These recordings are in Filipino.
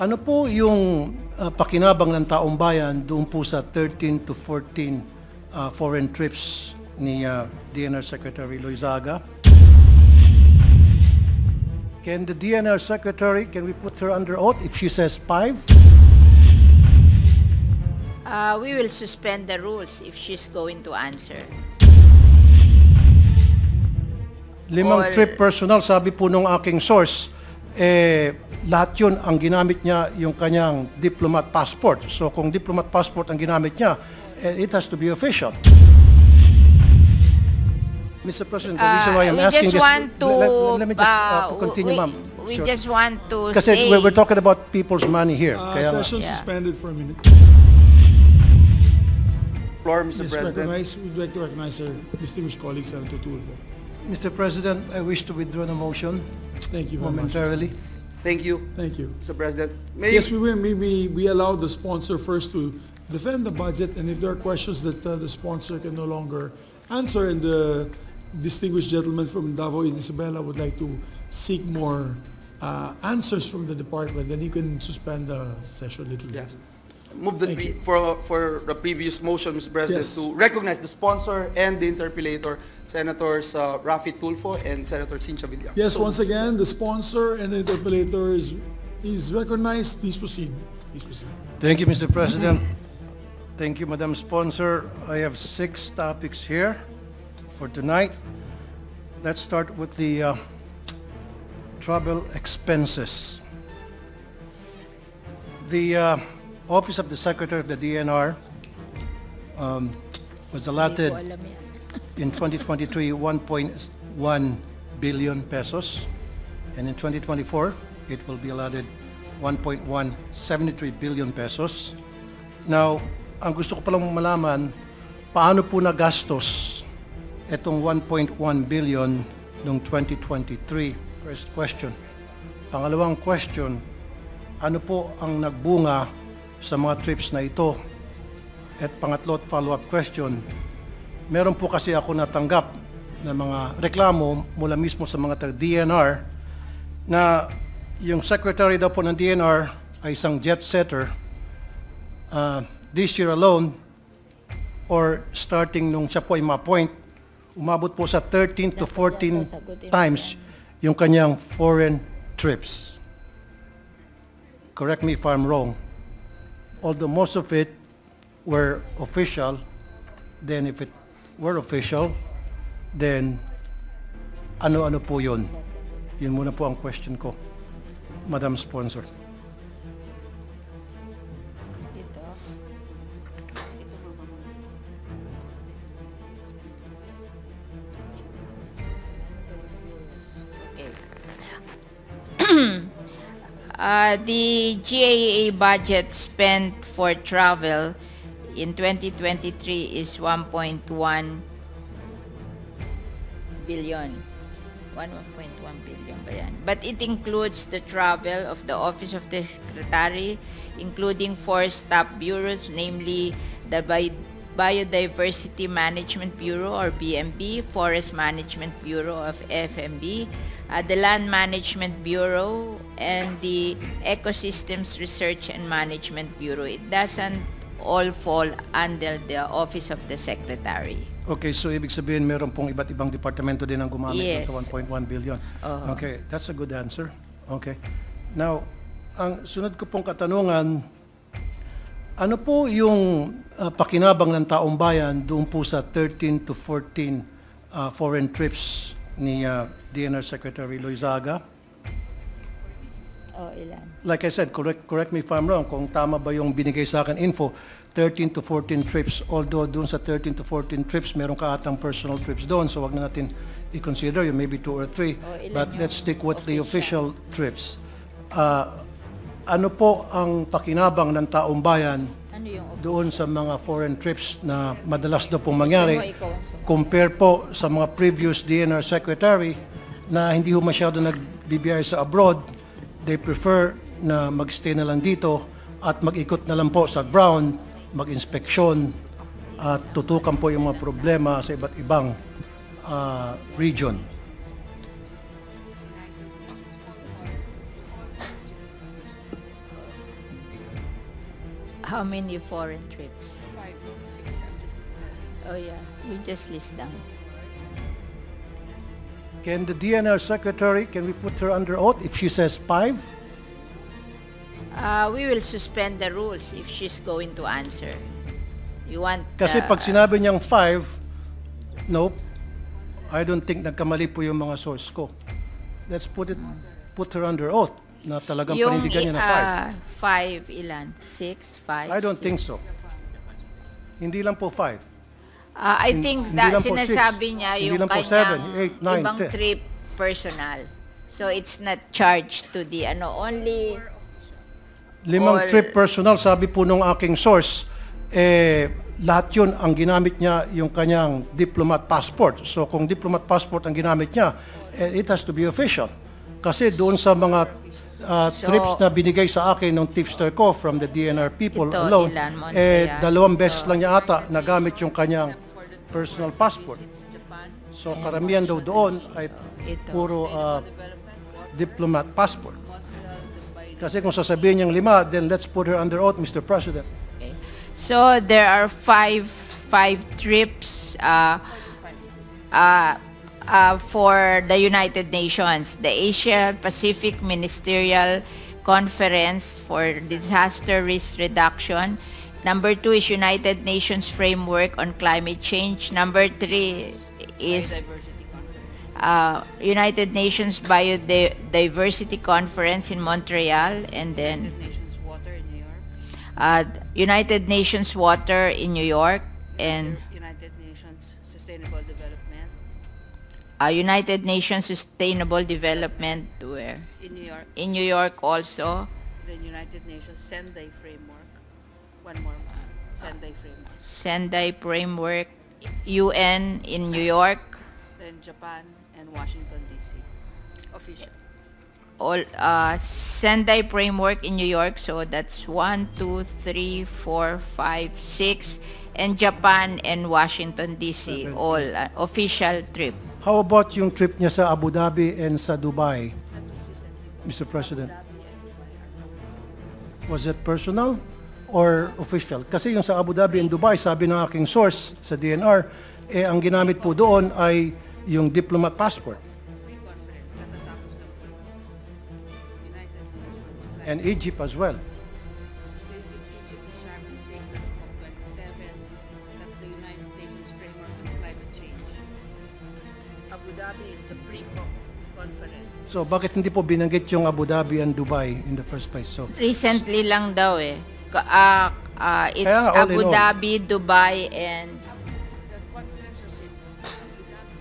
Ano po yung pakinabang ng taong bayan doon po sa 13 to 14 foreign trips ni DNR Secretary Loizaga? Can the DNR Secretary, can we put her under oath if she says 5? We will suspend the rules if she's going to answer. Limang trip personal, sabi po nung aking source, lahat yun ang ginamit niya yung kanyang diplomat passport. So kung diplomat passport ang ginamit niya, it has to be official. Mr. President, the reason why I'm asking this, let me just continue, ma'am. We just want to Kasi say... we're talking about people's money here. Session suspended for a minute. Floor, Mr. Yes, President. we'd like to recognize our distinguished colleague, Senator Tulfo. Mr. President, I wish to withdraw the motion Thank you very much. momentarily. Thank you, Thank you. Mr. President. May Yes, we will. We allow the sponsor first to defend the budget, and if there are questions that the sponsor can no longer answer, and the distinguished gentleman from Davao, Isabela, would like to seek more answers from the department, then you can suspend the session a little bit. Yes. Move that Thank you. for the previous motion, Mr. President, Yes. to recognize the sponsor and the interpellator, Senators Rafi Tulfo and Senator Cynthia Villar. Yes, So, once again, the sponsor and the interpellator is recognized. Please proceed. Please proceed. Thank you, Mr. President. Thank you, Madam Sponsor. I have 6 topics here for tonight. Let's start with the travel expenses. The Office of the Secretary of the DNR was allotted in 2023 1.1 billion pesos, and in 2024 it will be allotted 1.173 billion pesos. Now, ang gusto ko palang malaman, paano po nagastos itong 1.1 billion noong 2023? First question. Pangalawang question, ano po ang nagbunga sa mga trips na ito? At pangatlo at follow-up question, meron po kasi ako natanggap na mga reklamo mula mismo sa mga taga-DNR na yung secretary daw po ng DNR ay isang jet setter. This year alone, or starting nung siya po ay ma-appoint, umabot po sa 13 to 14 times yung kanyang foreign trips. Correct me if I'm wrong. Although most of it were official, then if it were official, then ano-ano po yun? Yun muna po ang question ko, Madam Sponsor. The GAA budget spent for travel in 2023 is 1.1 billion. 1.1 billion ba yan? But it includes the travel of the Office of the Secretary, including 4 staff bureaus, namely the Biodiversity Management Bureau or BMB, Forest Management Bureau of FMB, the Land Management Bureau, and the Ecosystems Research and Management Bureau. It doesn't all fall under the Office of the Secretary. Okay, so ibig sabihin meron pong iba't ibang departamento din ang gumamit Yes. sa 1.1 billion. Okay, that's a good answer. Okay. Now, ang sunod ko pong katanungan, ano po yung pakinabang ng taong bayan doon po sa 13 to 14 foreign trips ni DNR Secretary Loizaga? Ilan? Like I said, correct me if I'm wrong, kung tama ba yung binigay sa akin info, 13 to 14 trips. Although doon sa 13 to 14 trips, meron ka atang personal trips doon, so wag na natin i-consider yun, maybe 2 or 3. But let's stick with the official trips. Ano po ang pakinabang ng taong bayan doon sa mga foreign trips na madalas daw pong mangyari compare po sa mga previous DNR Secretary na hindi ho masyado nagbibiyay sa abroad? They prefer na magstay na lang dito at mag-ikot na lang po sa ground, mag-inspeksyon at tutukan po yung mga problema sa iba't ibang region. How many foreign trips? 5, 6, I'm just Oh yeah, you just list down. Can the DNR secretary, can we put her under oath if she says 5? We will suspend the rules if she's going to answer. You want... Kasi pag sinabi niyang 5, nope, I don't think nagkamali po yung mga source ko. Let's put her under oath na talagang panindigan niya na 5 ilan? 6, 5? I don't think so. Hindi lang po 5. I think Hindi that lang po sinasabi six. niya Hindi yung lang po kanyang 7, 8, 9, ibang 10. trip personal. So it's not charged to the only... 5 All- trip personal, sabi po nung aking source, lahat yun ang ginamit niya yung kanyang diplomat passport. So kung diplomat passport ang ginamit niya, it has to be official. Kasi doon sa mga trips na binigay sa akin ng tipster ko from the DNR people Ito, alone, ilan, Montreal. 2 beses lang niya ata nagamit yung kanyang personal passport. So karamihan daw doon ay Ito. puro diplomat passport. Kasi kung sasabihin niyang 5, then let's put her under oath, Mr. President. Okay. So there are five trips for the United Nations, the Asia Pacific Ministerial Conference for Disaster Risk Reduction. Number 2 is United Nations Framework on Climate Change. Number 3 is United Nations Biodiversity Conference in Montreal, and then Nations Water in New York, United Nations Water in New York, and United Nations Sustainable Development United Nations Sustainable Development where? in New York, In New York also, then United Nations Sendai Framework, one more, Sendai Framework, Sendai Framework, UN in New York, then Japan and Washington DC, official. all Sendai Framework in New York, so that's 1, 2, 3, 4, 5, 6, and Japan and Washington DC, all official trip. How about yung trip niya sa Abu Dhabi and sa Dubai, Mr. President? Was it personal or official? Kasi yung sa Abu Dhabi and Dubai, sabi ng aking source sa DNR, ang ginamit po doon ay yung diplomat passport. Pre-conference, katatapos lang po. United Nations, And Egypt as well. Egypt is Sharm el Sheikh, that's COP27, that's the United Nations Framework on Climate Change. Abu Dhabi is the pre-conference. So bakit hindi po binanggit yung Abu Dhabi and Dubai in the first place? So Recently lang daw eh. It's Kaya nga, all in Abu all. Dhabi, Dubai, and The conference was in Abu Dhabi.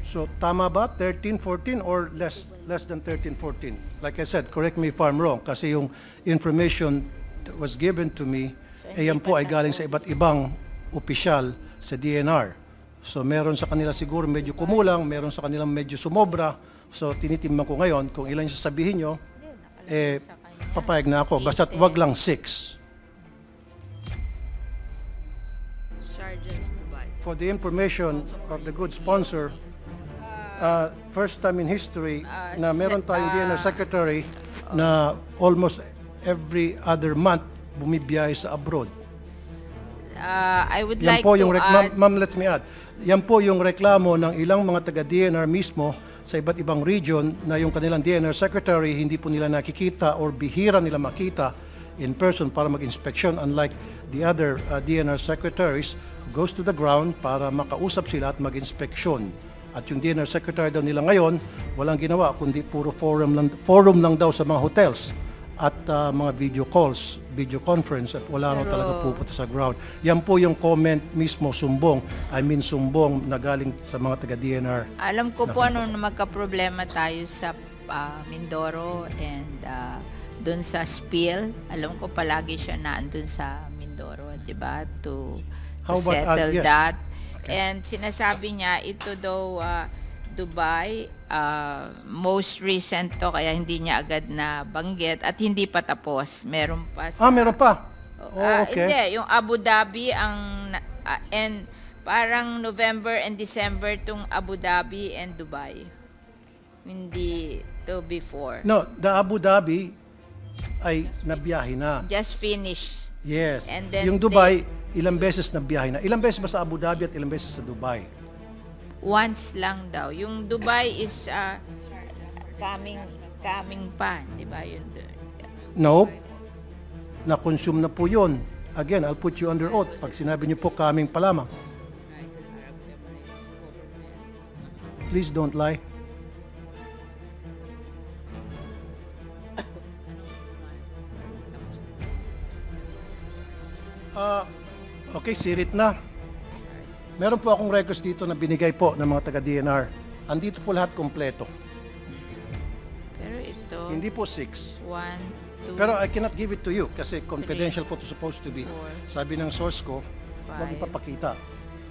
So tama ba 13, 14 or less than 13, 14? Like I said, correct me if I'm wrong kasi yung information that was given to me, yan po ay galing sa iba't ibang opisyal sa DNR. So meron sa kanila siguro medyo kumulang, meron sa kanila medyo sumobra. So tinitimbang ko ngayon kung ilan yung sasabihin nyo, papayag na ako. Basta't wag lang 6. Sharjah, Dubai. For the information of the good sponsor, first time in history na meron tayong DNR secretary na almost every other month bumibiyahe sa abroad. I would Yan like po to yung add, ma'am, let me add. Yan po yung reklamo ng ilang mga taga-DNR mismo sa iba't ibang region na yung kanilang DNR secretary hindi po nila nakikita or bihira nila makita in person para mag-inspection, unlike the other DNR secretaries who goes to the ground para makausap sila at mag-inspeksyon. At yung DNR secretary daw nila ngayon, walang ginawa kundi puro forum lang daw sa mga hotels at mga video calls, video conference, at wala raw talaga pupunta sa ground. Yan po yung comment mismo, sumbong na galing sa mga taga-DNR. alam ko po ano na magka-problema tayo sa Mindoro and dun sa spill. Alam ko palagi siya naandun sa Mindoro, di ba? To How about, settle yes. that. And sinasabi niya, ito daw Dubai, most recent to, kaya hindi niya agad na banggit at hindi pa tapos. Meron pa sa... Meron pa? Oh, okay. Hindi, yung Abu Dhabi and Parang November and December tong Abu Dhabi and Dubai. Hindi to before. No, the Abu Dhabi ay nabiyahe na. Just finish. Yes. And then Yung Dubai, ilang beses nabiyahe na. Ilang beses ba sa Abu Dhabi at ilang beses sa Dubai? Once lang daw. Yung Dubai is coming pa, di ba yun? No. Na-consume na po yun. Again, I'll put you under oath. Pag sinabi niyo po coming pa lamang. Please don't lie. Okay, sirit na. Meron po akong records dito na binigay po ng mga taga-DNR. Andito po lahat kompleto. Pero ito, Hindi po 6. 1, 2, Pero I cannot give it to you kasi confidential po to supposed to be. Four. Sabi ng source ko, huwag Five. ipapakita.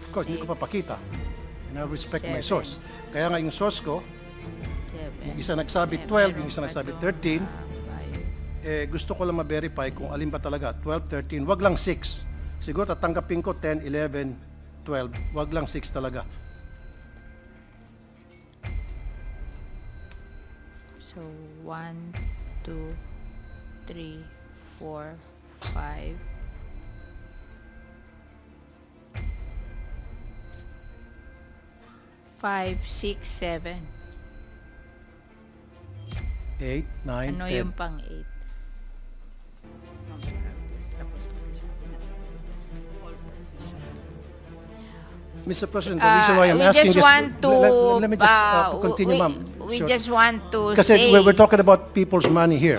Of course, hindi ko Six. papakita. And I respect my Seven. source. Kaya nga yung source ko, 7. yung isa nagsabi 12, yung isa nagsabi 13, gusto ko lang ma-verify kung alin ba talaga, 12, 13, wag lang 6. Siguro tatanggapin ko 10, 11, 12, wag lang 6 talaga. So, 1, 2, 3, 4, 5. 5, 6, 7. 8, 9, Ano 10. yung pang 8? Mr. President, the reason why I'm We asking just this, want to, let me just continue, ma'am. we Sure. just want to Kasi say, we're talking about people's money here.